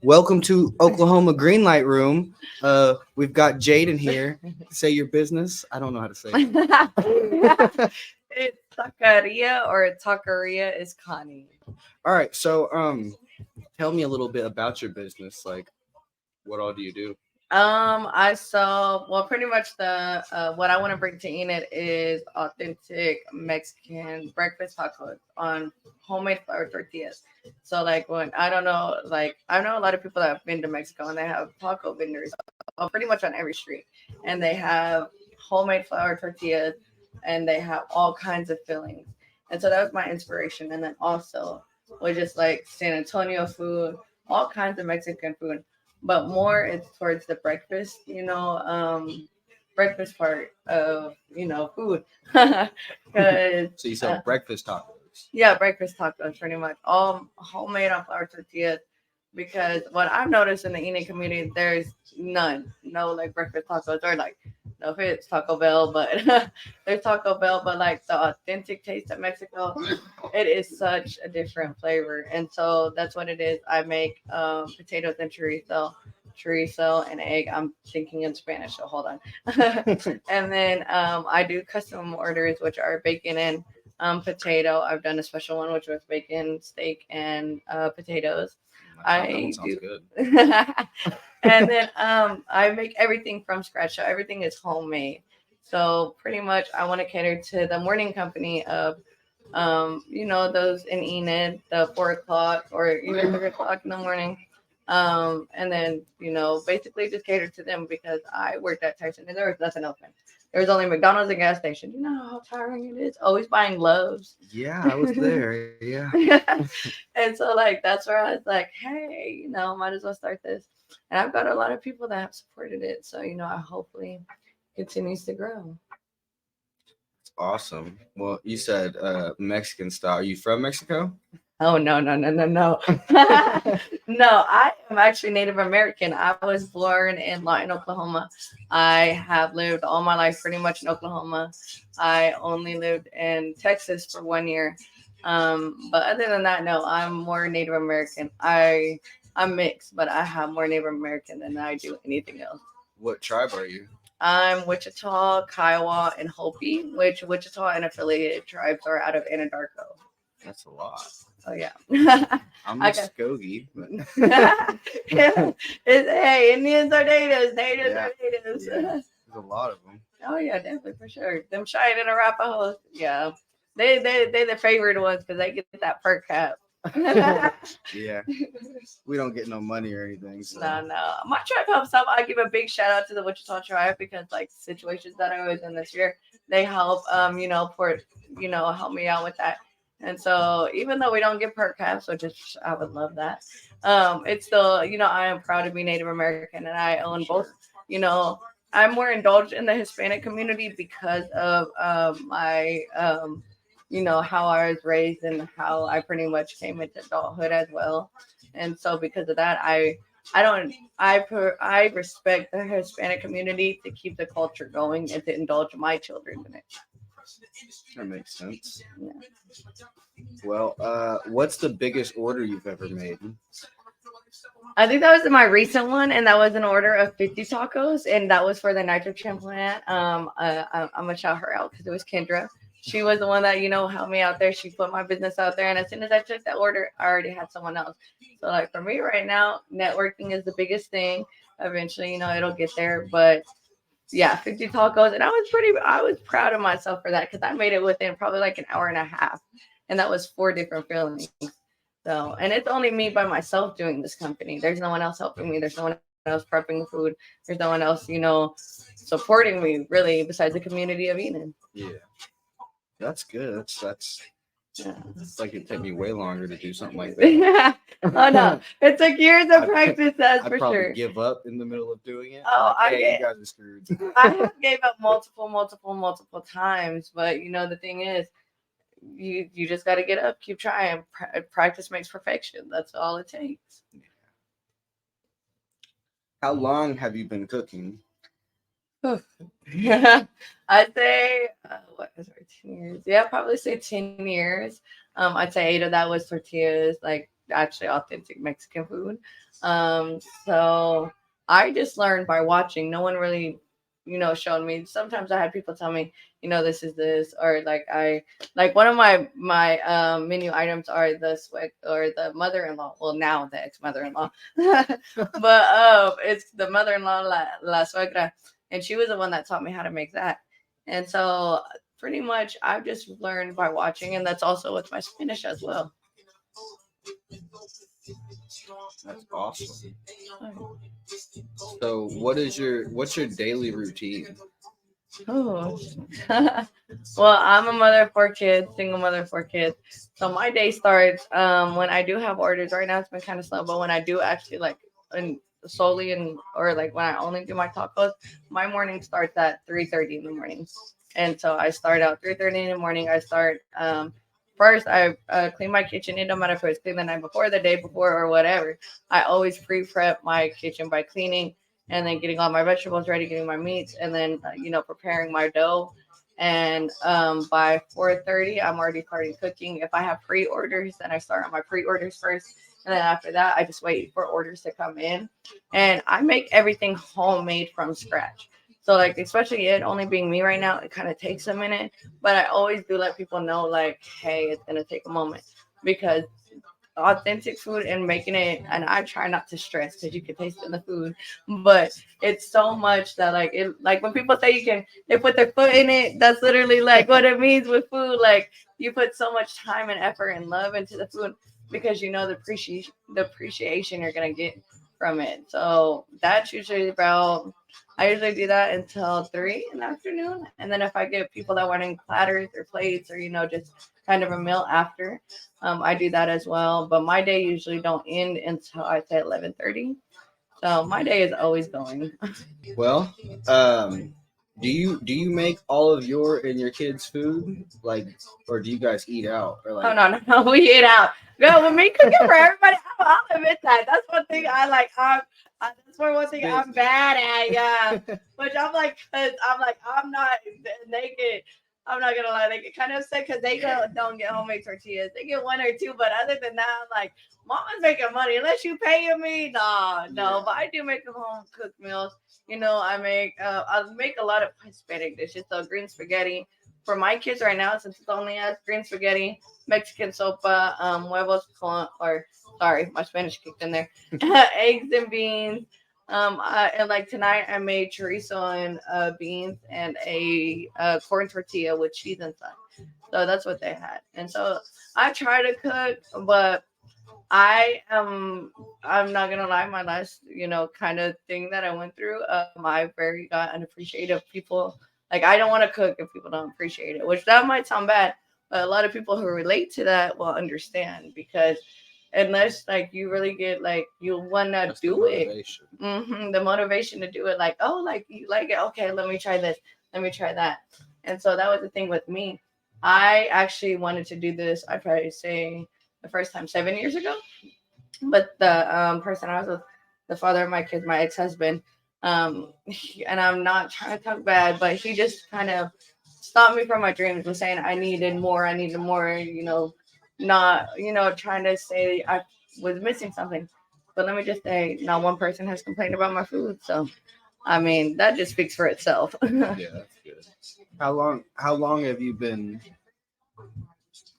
Welcome to Oklahoma GreenLight Room. We've got Jade in here. Say your business. I don't know how to say it. It's Taqueria or Taqueria Iscani. All right, so tell me a little bit about your business. Like, what all do you do? I saw pretty much the what I want to bring to Enid is authentic Mexican breakfast tacos on homemade flour tortillas. So like when I don't know, like I know a lot of people that have been to Mexico and they have taco vendors pretty much on every street, and they have homemade flour tortillas, and they have all kinds of fillings. And so that was my inspiration, and then also was just like San Antonio food, all kinds of Mexican food, but more it's towards the breakfast, breakfast part of food, because So you sell breakfast tacos. yeah, breakfast tacos pretty much all homemade on flour tortillas. Because what I've noticed in the Indian community, there's no like breakfast tacos or like no if it's Taco Bell, but there's Taco Bell, but like the authentic taste of Mexico, it is such a different flavor, and so that's what it is. I make potatoes and chorizo and egg. I'm thinking in Spanish, so hold on. And then I do custom orders, which are bacon and potato. I've done a special one, which was bacon, steak, and potatoes. That one I sounds do. good. And then I make everything from scratch, so everything is homemade. So pretty much, I want to cater to the morning company of those in Enid, the 4 o'clock or even 3 o'clock in the morning. And then, basically just cater to them because I worked at Tyson and there was nothing open. There was only McDonald's and gas station. You know how tiring it is? Always buying loaves. Yeah, I was there. Yeah. And so like that's where I was like, hey, might as well start this. And I've got a lot of people that have supported it. So, I hopefully continues to grow. Awesome. Well, you said Mexican style. Are you from Mexico? Oh no, no, no, no, no. No, I am actually Native American. I was born in Lawton, Oklahoma. I have lived all my life pretty much in Oklahoma. I only lived in Texas for 1 year. But other than that, no, I'm more Native American. I'm mixed, but I have more Native American than I do anything else. What tribe are you? I'm Wichita, Kiowa, and Hopi, which Wichita and affiliated tribes are out of Anadarko. That's a lot. Oh yeah. I'm I got. Muskogee, but Hey, Indians are natives. Natives yeah, are natives. yeah, there's a lot of them. Oh yeah, definitely for sure. Them Cheyenne and Arapahoes. Yeah, they the favored ones because they get that per cap. Yeah, we don't get no money or anything. So. No. My tribe helps out. I give a big shout out to the Wichita tribe because like situations that I was in this year, they help help me out with that. And so even though we don't get per caps, which is I would love that, it's still, I am proud to be Native American and I own both, you know, I'm more indulged in the Hispanic community because of my how I was raised and how I pretty much came into adulthood as well. And so because of that, I don't I respect the Hispanic community to keep the culture going and to indulge my children in it. That makes sense. Yeah. Well, what's the biggest order you've ever made? I think that was my recent one, and that was an order of 50 tacos, and that was for the nitrogen plant. I'm gonna shout her out because it was Kendra. She was the one that helped me out there. She put my business out there, and as soon as I took that order, I already had someone else. So like for me right now, networking is the biggest thing. Eventually, it'll get there, but yeah, 50 tacos, and I was proud of myself for that because I made it within probably like an hour and a half, and that was 4 different fillings. So, and it's only me by myself doing this company. There's no one else helping me. There's no one else prepping the food. There's no one else, supporting me really besides the community of Eden. Yeah, that's good. That's Yeah. it's like it'd take me way longer to do something like that. Oh no, it took years of I'd, practice. That's I'd for probably sure. give up in the middle of doing it. Oh, Like, hey, you guys are screwed. I have gave up multiple times, but the thing is, you just got to get up, keep trying. Practice makes perfection. That's all it takes. How long have you been cooking? Yeah, I'd say what is our 10 years? Yeah, probably say 10 years. I'd say 8 of that was tortillas, like actually authentic Mexican food. So I just learned by watching. No one really, showed me. Sometimes I had people tell me, this is this, or like one of my menu items are the swag or the mother-in-law. Well, now the ex-mother-in-law, but it's the mother-in-law la suegra, and she was the one that taught me how to make that. And so pretty much I've just learned by watching, and that's also with my Spanish as well. That's awesome. So, what's your daily routine? Oh, well, I'm a mother of 4 kids, single mother of 4 kids. So my day starts when I do have orders. Right now, it's been kind of slow, but when I do actually like and solely and or like when I only do my tacos, my morning starts at 3:30 in the morning, and so I start out 3:30 in the morning. I start first. I clean my kitchen. It don't matter if it's clean the night before, the day before, or whatever. I always pre-prep my kitchen by cleaning and then getting all my vegetables ready, getting my meats, and then preparing my dough. And by 4:30, I'm already starting cooking. If I have pre-orders, then I start on my pre-orders first, and then after that, I just wait for orders to come in. And I make everything homemade from scratch. So like, especially it only being me right now, it kind of takes a minute. But I always do let people know, like, hey, it's gonna take a moment because authentic food and making it, and I try not to stress because you can taste it in the food, but it's so much that like when people say they put their foot in it, that's literally like what it means with food. Like you put so much time and effort and love into the food because the appreciation you're gonna get from it. So that's usually about, I usually do that until 3 in the afternoon, and then if I get people that want platters or plates or just kind of a meal after, I do that as well. But my day usually don't end until I say 11:30. So my day is always going. Well, do you make all of your and your kids' food, like, or do you guys eat out, or Oh like? no, no, no, we eat out. No, when me cooking for everybody, I'll admit that. That's one thing I like. That's one thing I'm bad at. Yeah, which I'm like, cause I'm not naked. I'm not gonna lie. They get kind of upset because they don't get homemade tortillas. They get one or two, but other than that, I'm like, Mama's making money unless you paying me. No, no, but I do make them home cooked meals. I make a lot of Hispanic dishes. So green spaghetti for my kids right now, since it's only us, green spaghetti, Mexican sopa, huevos con, or sorry, my Spanish kicked in there, eggs and beans. And like tonight, I made chorizo and beans and a corn tortilla with cheese inside. So that's what they had. And so I try to cook, but I am. I'm not gonna lie. My last, kind of thing that I went through. I very got unappreciative people. Like I don't want to cook if people don't appreciate it, which that might sound bad, but a lot of people who relate to that will understand because unless like you really get like you wanna do it, the motivation to do it. Like oh, like you like it. Okay, let me try this. Let me try that. And so that was the thing with me. I actually wanted to do this. I'd probably say the first time 7 years ago. But the person I was with, the father of my kids, my ex husband, and I'm not trying to talk bad, but he just kind of stopped me from my dreams, was saying I needed more, not, trying to say I was missing something. But let me just say, not one person has complained about my food. So, I mean, that just speaks for itself. Yeah, that's good. How long have you been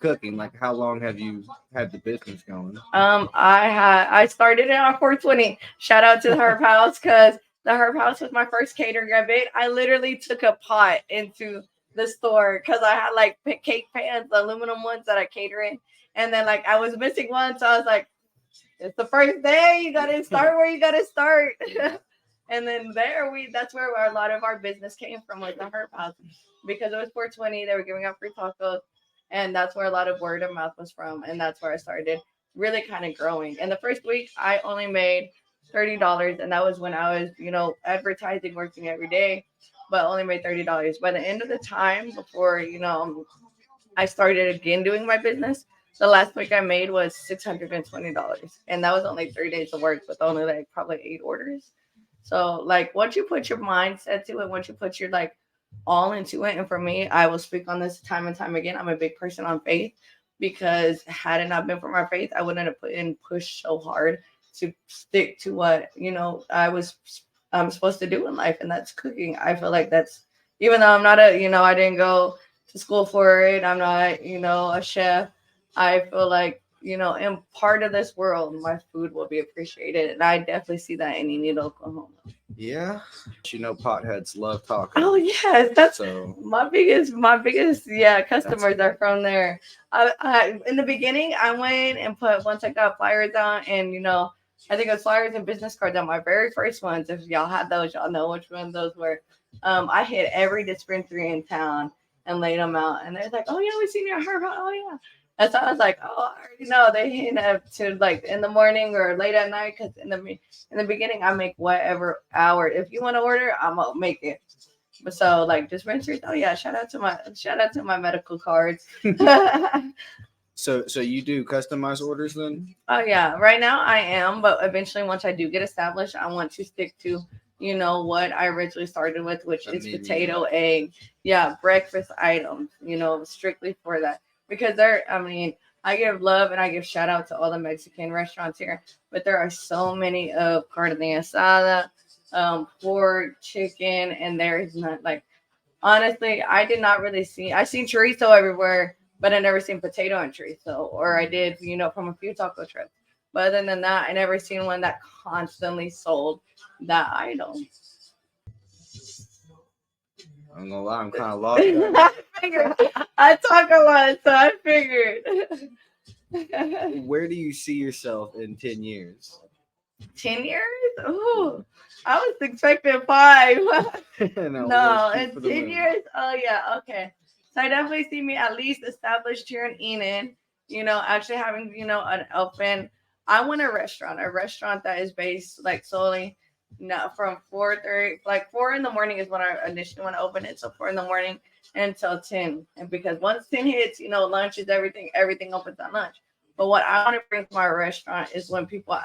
cooking? Like, how long have you had the business going? I started it on 420. Shout out to the Herb House because the Herb House was my first catering event. I literally took a pot into the store because I had like cake pans, the aluminum ones that I cater in, and then like I was missing one, so I was like, "It's the first day. You gotta start where you gotta start." And then that's where a lot of our business came from, was the Herb House, because it was 420. They were giving out free tacos, and that's where a lot of word of mouth was from, and that's where I started really kind of growing. And the first week, I only made $30, and that was when I was, advertising, working every day, but only made $30. By the end of the time, before I started again doing my business, the last week I made was $620, and that was only 3 days of work with only like probably 8 orders. So like once you put your mindset to it, once you put your like all into it, and for me, I will speak on this time and time again. I'm a big person on faith. because had it not been for my faith, I wouldn't have put in push so hard to stick to what I'm supposed to do in life, and that's cooking. I feel like that's, even though I'm not I didn't go to school for it. I'm not a chef. I feel like in part of this world, my food will be appreciated, and I definitely see that in Enid, Oklahoma. Yeah, potheads love talking. Oh yes, that's So my biggest customers are from there. In the beginning, I went and put once I got flyers out, and I think it was flyers and business cards on my very first ones. If y'all had those, y'all know which ones those were. I hit every dispensary in town and laid them out, and they're like, "Oh yeah, we seen your herb. Oh yeah." And so I was like, "Oh, I already know." They hit up to like in the morning or late at night, because in the beginning I make whatever hour. If you want to order, I'm gonna make it. But so like dispensaries, oh yeah, shout out to my medical cards. So you do customized orders then? Oh yeah, right now I am, but eventually once I do get established, I want to stick to what I originally started with, which is potato, egg, breakfast items, strictly for that, because I give love and I give shout out to all the Mexican restaurants here, but there are so many of carne asada, pork, chicken, and there is not like, honestly, I did not really see. I seen chorizo everywhere, but I never seen potato and chorizo. Or I did, from a few taco trucks. But other than that, I never seen one that constantly sold that item. I'm gonna lie, I'm kind of lost. I figured. I talk a lot, so I figured. Where do you see yourself in 10 years? 10 years? Ooh, I was expecting 5. No, in 10 years? Oh, yeah, okay. So I definitely see me at least established here in Enid, actually having, an open. I want a restaurant that is based like solely not from 4:30, like 4 in the morning is when I initially want to open it. So 4 in the morning until 10. And because once 10 hits, lunch is everything opens at lunch. But what I want to bring to my restaurant is when people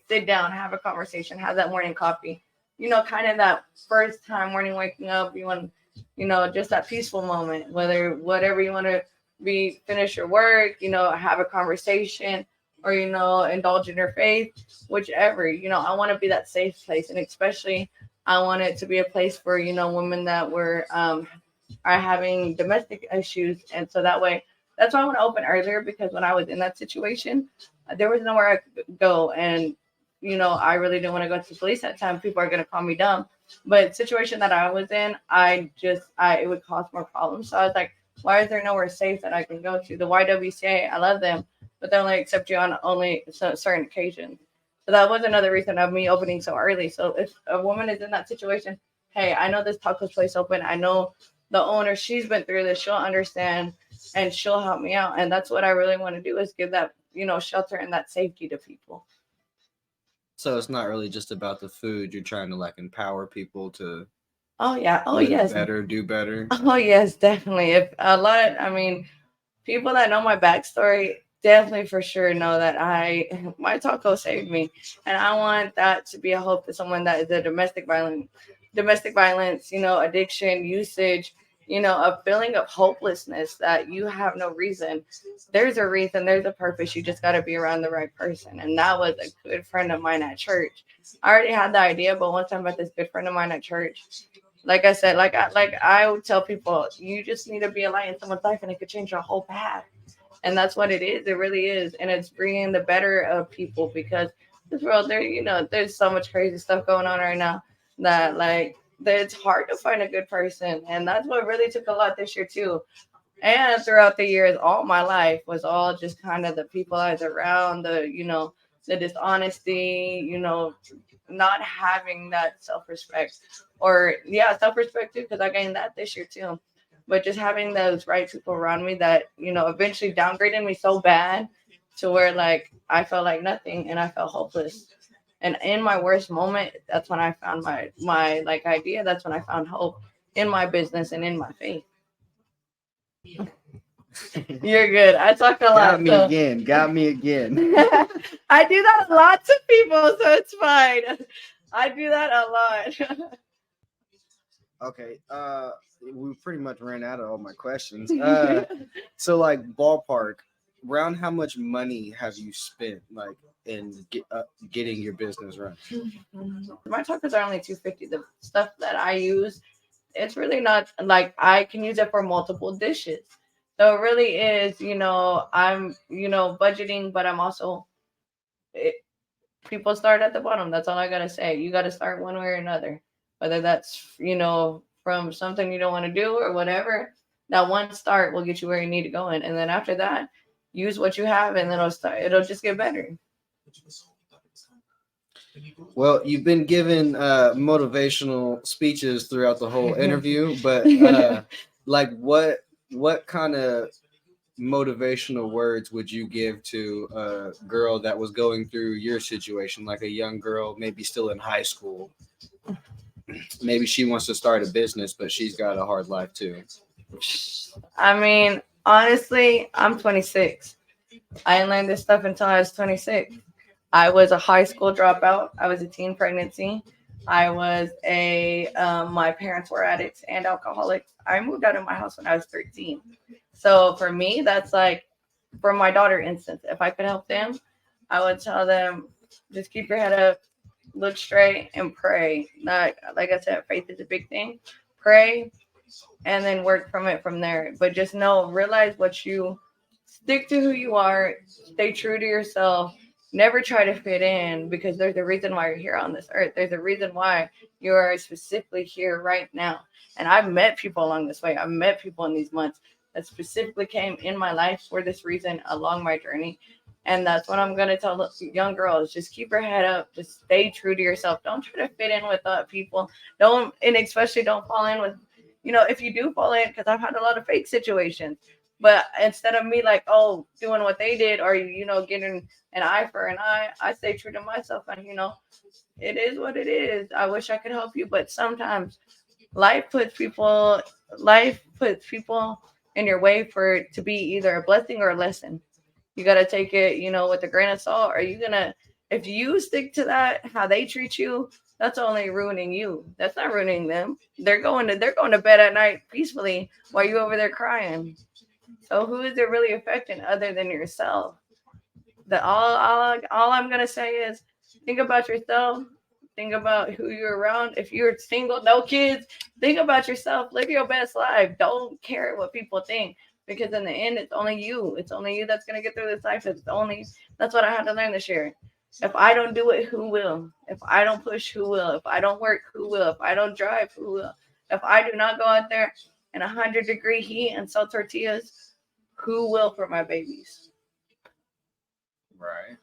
sit down, have a conversation, have that morning coffee, kind of that first time morning waking up. You want, just that peaceful moment, whatever you want to be, finish your work, have a conversation, or, indulge in your faith, whichever, I want to be that safe place. And especially, I want it to be a place for, women that are having domestic issues. And so that way, that's why I want to open earlier, because when I was in that situation, there was nowhere I could go. And I really didn't want to go to the police at the time. People are going to call me dumb. But situation that I was in, it would cause more problems. So I was like, why is there nowhere safe that I can go to? The YWCA, I love them, but they only accept you on only certain occasions. So that was another reason of me opening so early. So if a woman is in that situation, hey, I know this taco place open. I know the owner, she's been through this. She'll understand and she'll help me out. And that's what I really want to do, is give that, shelter and that safety to people. So it's not really just about the food. You're trying to like empower people to. Oh yeah. Oh yes. Do better. Oh yes, definitely. If people that know my backstory definitely for sure know that my taco saved me, and I want that to be a hope to someone that is a domestic violence, addiction, usage, a feeling of hopelessness, that you have no reason. There's a reason, there's a purpose. You just got to be around the right person. And that was a good friend of mine at church. I already had the idea, but once I met this good friend of mine at church, like I said, I would tell people, you just need to be a light in someone's life, and it could change your whole path. And that's what it is. It really is. And it's bringing the better of people, because this world, there's so much crazy stuff going on right now that it's hard to find a good person. And that's what really took a lot this year too. And throughout the years, all my life was all just kind of the people I was around, the dishonesty, not having that self-respect, or self-respect too, because I gained that this year too. But just having those right people around me that, eventually downgraded me so bad to where I felt like nothing and I felt hopeless. And in my worst moment, that's when I found my idea. That's when I found hope in my business and in my faith. You're good. I talk a lot. Got me again. I do that a lot to people, so it's fine. I do that a lot. Okay. We pretty much ran out of all my questions. So like ballpark, around how much money have you spent like in getting your business run? My tacos are only 250. The stuff that I use, it's really not like I can use it for multiple dishes. So it really is, I'm, budgeting, but I'm also it, people start at the bottom. That's all I gotta say. You gotta start one way or another, whether that's from something you don't want to do or whatever. That one start will get you where you need to go in, and then after that, use what you have, and then it'll just get better. Well, you've been given motivational speeches throughout the whole interview, but like what kind of motivational words would you give to a girl that was going through your situation, like a young girl, maybe still in high school? Maybe she wants to start a business, but she's got a hard life too. I mean, honestly, I'm 26. I didn't learn this stuff until I was 26. I was a high school dropout. I was a teen pregnancy. I was my parents were addicts and alcoholics. I moved out of my house when I was 13. So for me, that's like, for my daughter instance, if I could help them, I would tell them, just keep your head up, look straight, and pray. Like I said, faith is a big thing. Pray, and then work from there. But just realize stick to who you are, stay true to yourself, never try to fit in, because there's a reason why you're here on this earth. There's a reason why you are specifically here right now. And I've met people along this way. I've met people in these months that specifically came in my life for this reason along my journey. And that's what I'm going to tell young girls. Just keep your head up. Just stay true to yourself. Don't try to fit in with people. And especially don't fall in with, if you do fall in, because I've had a lot of fake situations. But instead of me doing what they did, or, getting an eye for an eye, I stay true to myself. And, it is what it is. I wish I could help you. But sometimes life puts people in your way for it to be either a blessing or a lesson. You got to take it, with a grain of salt. If you stick to that, how they treat you, that's only ruining you. That's not ruining them. They're going to bed at night peacefully while you over there crying. So who is it really affecting other than yourself? All I'm gonna say is, think about yourself. Think about who you're around. If you're single, no kids, think about yourself. Live your best life. Don't care what people think, because in the end, it's only you. It's only you that's gonna get through this life. That's what I had to learn this year. If I don't do it, who will? If I don't push, who will? If I don't work, who will? If I don't drive, who will? If I do not go out there in 100-degree heat and sell tortillas, who will for my babies? Right.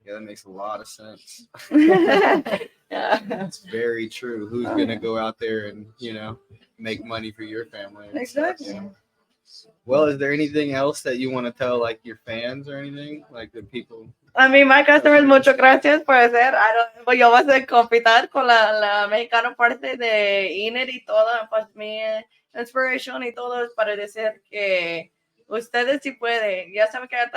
Yeah, that makes a lot of sense. Yeah. It's very true. Who's gonna go out there and make money for your family? Exactly. Well, is there anything else that you want to tell like your fans or anything, like the people? I mean, my customers, muchas gracias por hacer. Pues yo voy a compitar con la mexicana parte de INER y todo. Pues mi inspiration y todo es para decir que ustedes sí pueden. Ya saben que hay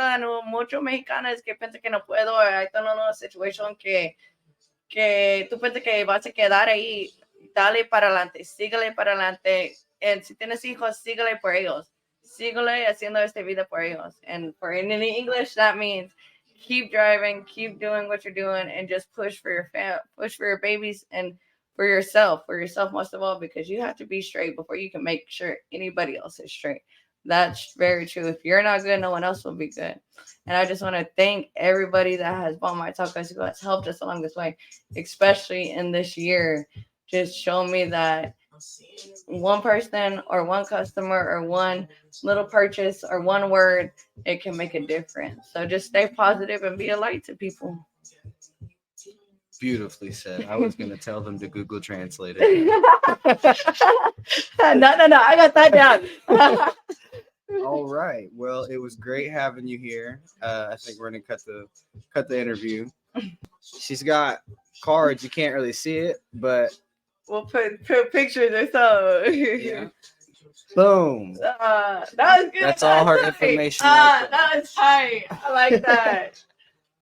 muchos mexicanos que piensan que no puedo. Hay toda una situación que tú piensas que vas a quedar ahí. Dale para adelante, síguele para adelante. Si tienes hijos, síguele por ellos. Síguele haciendo esta vida por ellos. And in English, that means keep driving, keep doing what you're doing, and just push for your babies and for yourself most of all, because you have to be straight before you can make sure anybody else is straight. That's very true. If you're not good, no one else will be good. And I just want to thank everybody that has bought my tacos, who has helped us along this way, especially in this year. Just show me that one person or one customer or one little purchase or one word, it can make a difference. So just stay positive and be a light to people. Beautifully said. I was going to tell them to Google Translate it. No, I got that down. All right. Well, it was great having you here. I think we're going to cut the interview. She's got cards. You can't really see it, but we'll put pictures or so. Yeah. Boom. That was good. That's all her information. That was tight. I like that.